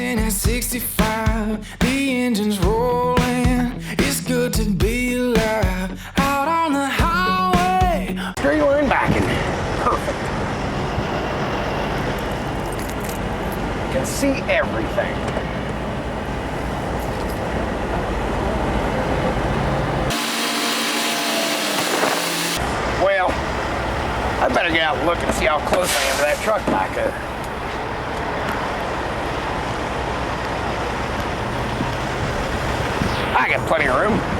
Cruising at 65, the engine's rolling. It's good to be alive out on the highway. Straight line backing. Perfect. Can see everything. Well, I better get out and look and see how close I am to that truck back there. I got plenty of room.